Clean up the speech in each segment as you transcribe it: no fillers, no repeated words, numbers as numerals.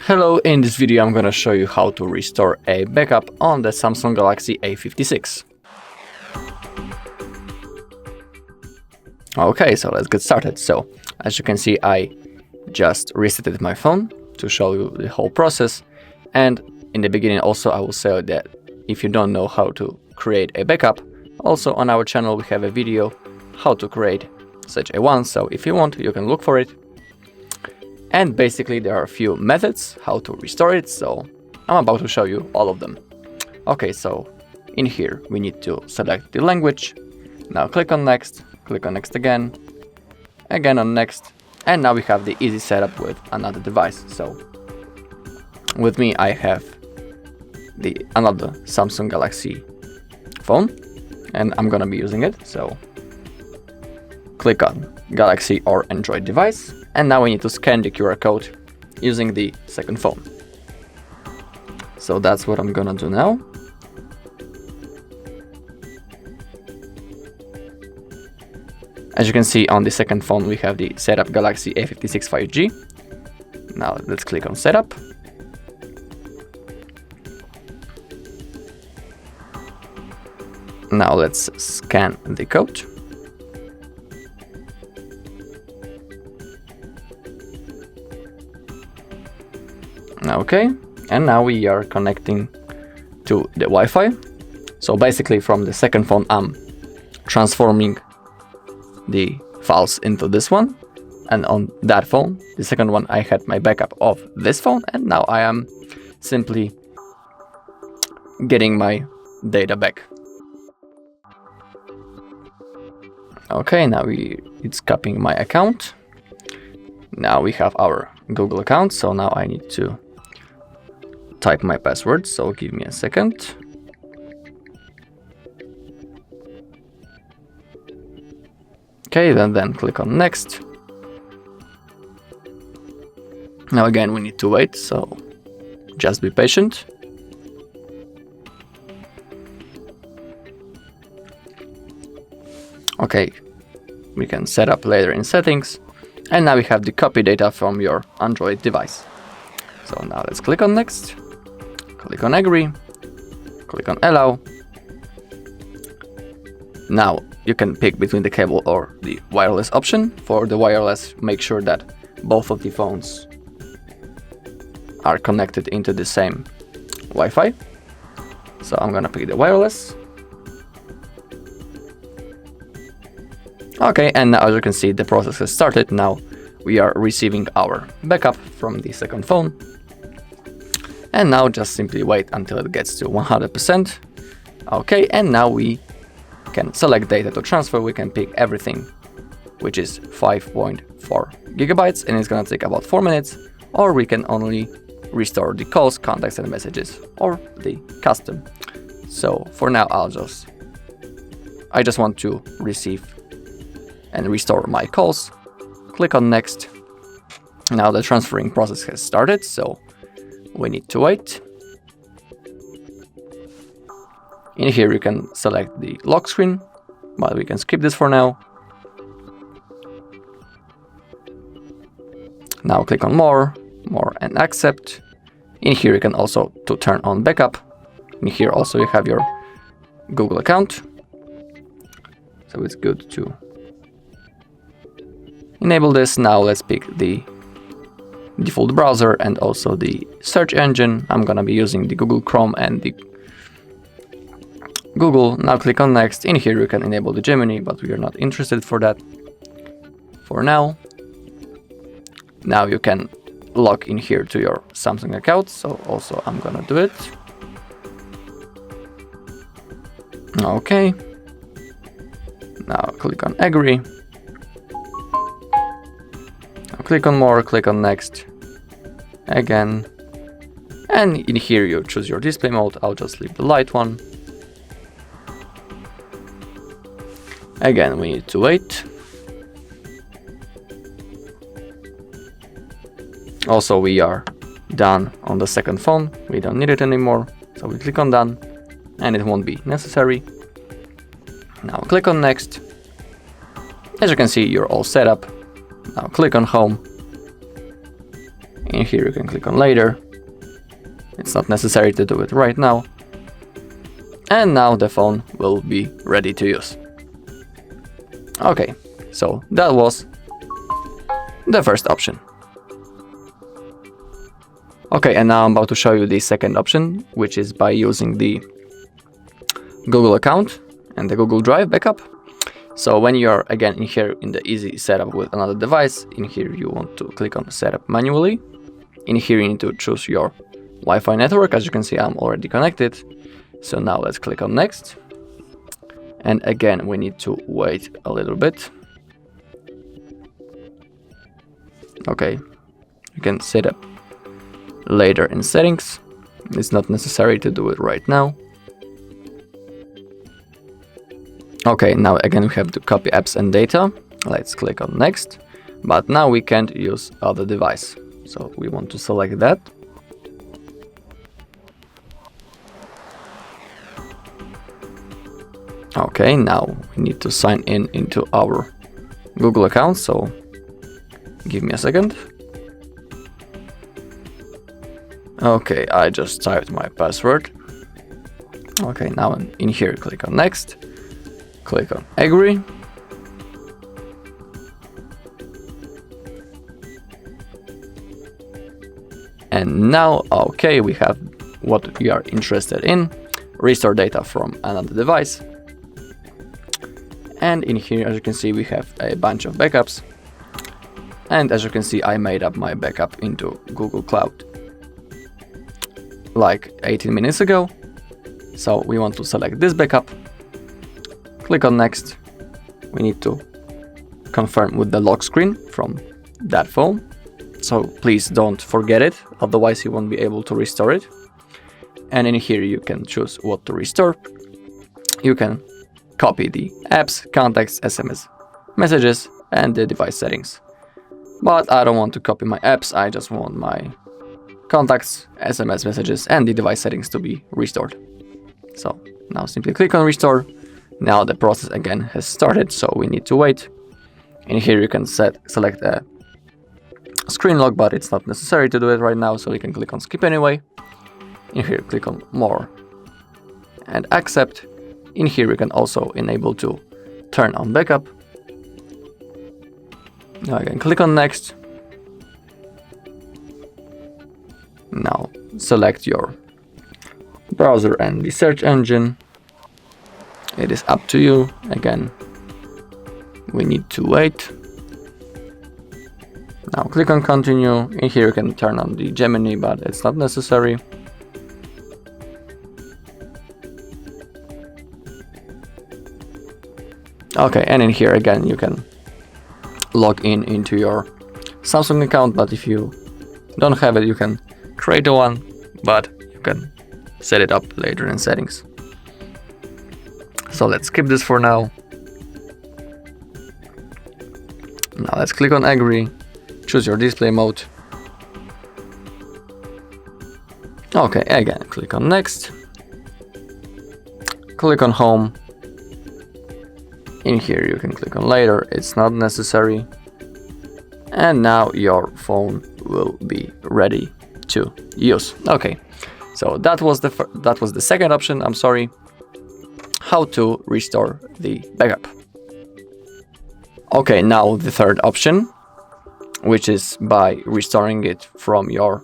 Hello, in this video I'm gonna show you how to restore a backup on the Samsung Galaxy A56. Okay, so let's get started. So, as you can see, I just resetted my phone to show you the whole process. And in the beginning also I will say that if you don't know how to create a backup, also on our channel we have a video how to create such a one, so if you want you can look for it. And basically there are a few methods how to restore it, so I'm about to show you all of them. Okay, so in here we need to select the language. Now click on next again on next, and now we have the easy setup with another device. So with me I have another Samsung Galaxy phone and I'm gonna be using it. So click on Galaxy or Android device, and now we need to scan the QR code using the second phone. So that's what I'm gonna do now. As you can see on the second phone we have the setup Galaxy A56 5G. Now let's click on setup. Now let's scan the code. Okay, and now we are connecting to the Wi-Fi. So basically from the second phone I'm transforming the files into this one, and on that phone, the second one, I had my backup of this phone, and now I am simply getting my data back. Okay, now it's copying my account. Now we have our Google account, so now I need to type my password, so give me a second. Okay, then click on next. Now again we need to wait, so just be patient. Okay, we can set up later in settings, and now we have the copy data from your Android device. So now let's click on next, click on agree, click on allow. Now you can pick between the cable or the wireless option. For the wireless, make sure that both of the phones are connected into the same Wi-Fi. So I'm gonna pick the wireless. Okay, and now as you can see the process has started. Now we are receiving our backup from the second phone. And now just simply wait until it gets to 100%. Okay, and now we can select data to transfer. We can pick everything, which is 5.4 gigabytes, and it's gonna take about 4 minutes, or we can only restore the calls, contacts and messages, or the custom. So for now I just want to receive and restore my calls. Click on next. Now the transferring process has started, so we need to wait. In here you can select the lock screen, but we can skip this for now. Now click on more and accept. In here you can also to turn on backup. In here also you have your Google account, so it's good to enable this. Now let's pick the default browser and also the search engine. I'm gonna be using the Google Chrome and the Google. Now click on next. In here you can enable the Gemini, but we are not interested for that for now. Now you can log in here to your Samsung account, so also I'm gonna do it. Okay, now click on agree. Now click on more, click on next again, and in here you choose your display mode. I'll just leave the light one. Again, we need to wait. Also, we are done on the second phone. We don't need it anymore. So we click on done and it won't be necessary. Now click on next. As you can see, you're all set up. Now click on home. In here you can click on later. It's not necessary to do it right now. And now the phone will be ready to use. Okay, so that was the first option. Okay, and now I'm about to show you the second option, which is by using the Google account and the Google Drive backup. So when you're again in here in the easy setup with another device, in here you want to click on setup manually. In here you need to choose your Wi-Fi network. As you can see, I'm already connected. So now let's click on next. And again, we need to wait a little bit. Okay, you can set up later in settings. It's not necessary to do it right now. Okay, now again we have to copy apps and data. Let's click on next. But now we can't use other device. So we want to select that. Okay, now we need to sign in into our Google account. So give me a second. Okay, I just typed my password. Okay, now in here, click on next. Click on agree. And now, okay, we have what we are interested in. Restore data from another device. And in here, as you can see, we have a bunch of backups. And as you can see, I made up my backup into Google Cloud like 18 minutes ago. So we want to select this backup. Click on next. We need to confirm with the lock screen from that phone. So please don't forget it, otherwise you won't be able to restore it. And in here you can choose what to restore. You can copy the apps, contacts, SMS messages, and the device settings. But I don't want to copy my apps, I just want my contacts, SMS messages, and the device settings to be restored. So now simply click on restore. Now the process again has started, so we need to wait. In here you can select a screen lock, but it's not necessary to do it right now, so you can click on skip anyway. In here click on more and accept. In here you can also enable to turn on backup. Now again click on next. Now select your browser and the search engine. It is up to you. Again, we need to wait. Now click on continue. In here you can turn on the Gemini, but it's not necessary. Okay, and in here again you can log in into your Samsung account, but if you don't have it, you can create one, but you can set it up later in settings. So let's skip this for now. Now let's click on agree, choose your display mode. Okay, again, click on next. Click on home. In here you can click on later, it's not necessary. And now your phone will be ready to use. Okay, so that was the second option, I'm sorry. How to restore the backup. Okay, now the third option, which is by restoring it from your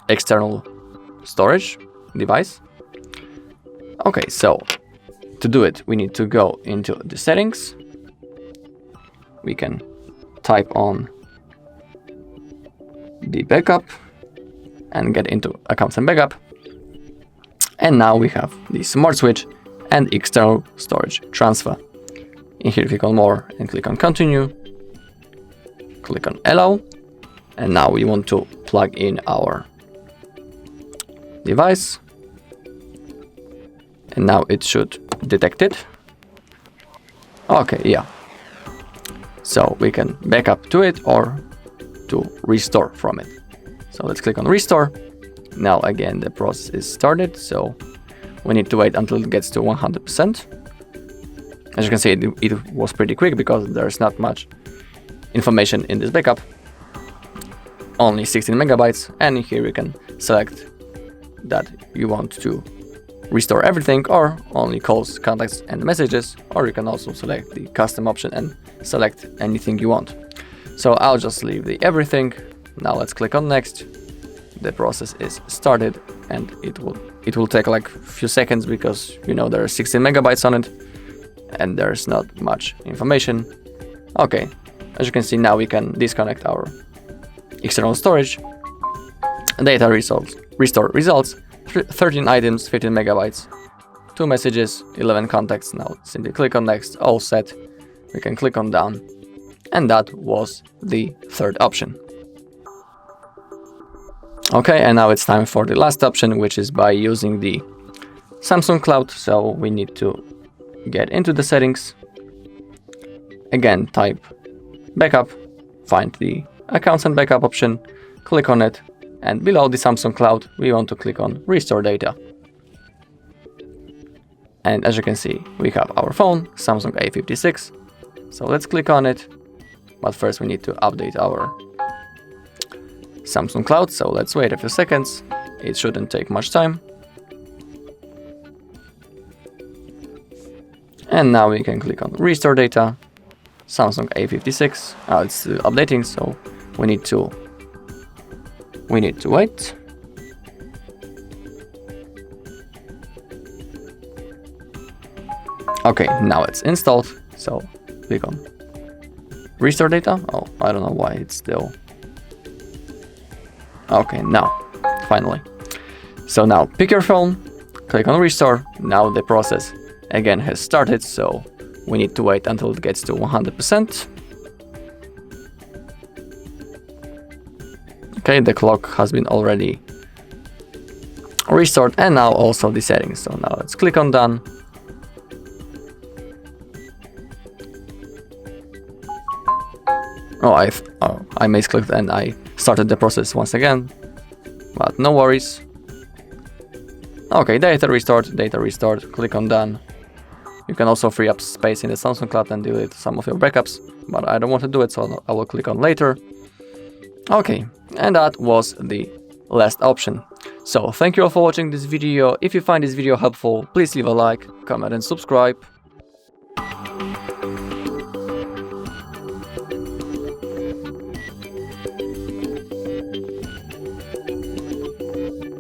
external storage device. Okay, so to do it, we need to go into the settings. We can type on the backup and get into accounts and backup. And now we have the smart switch and external storage transfer. In here, click on more and click on continue. Click on allow. And now we want to plug in our device. And now it should detect it. Okay, yeah. So we can back up to it or to restore from it. So let's click on restore. Now again, the process is started. So we need to wait until it gets to 100%. As you can see, it was pretty quick because there's not much information in this backup. only 16 megabytes, and here you can select that you want to restore everything or only calls, contacts and messages, or you can also select the custom option and select anything you want. So I'll just leave the everything. Now let's click on next. The process is started, and it will take like a few seconds because there are 16 megabytes on it and there's not much information. Okay, as you can see, now we can disconnect our external storage. Data results, restore results, 13 items, 15 megabytes, 2 messages, 11 contacts. Now simply click on next, all set. We can click on done, and that was the third option. Okay, and now it's time for the last option, which is by using the Samsung Cloud. So we need to get into the settings. Again, type backup, find the accounts and backup option, click on it, and below the Samsung Cloud, we want to click on restore data. And as you can see, we have our phone, Samsung A56. So let's click on it. But first we need to update our Samsung Cloud, so let's wait a few seconds. It shouldn't take much time. And now we can click on restore data, Samsung A56. It's still updating, so we need to wait. Okay, now it's installed, so click on restore data. Oh, I don't know why it's still. Okay, now, finally. So now pick your phone, click on restore. Now the process again has started, so we need to wait until it gets to 100%. Okay, the clock has been already restored, and now also the settings. So now let's click on done. I misclicked and I started the process once again, but no worries. Okay, data restored, click on done. You can also free up space in the Samsung Cloud and delete some of your backups, but I don't want to do it, so I will click on later. Okay, and that was the last option. So thank you all for watching this video. If you find this video helpful, please leave a like, comment and subscribe.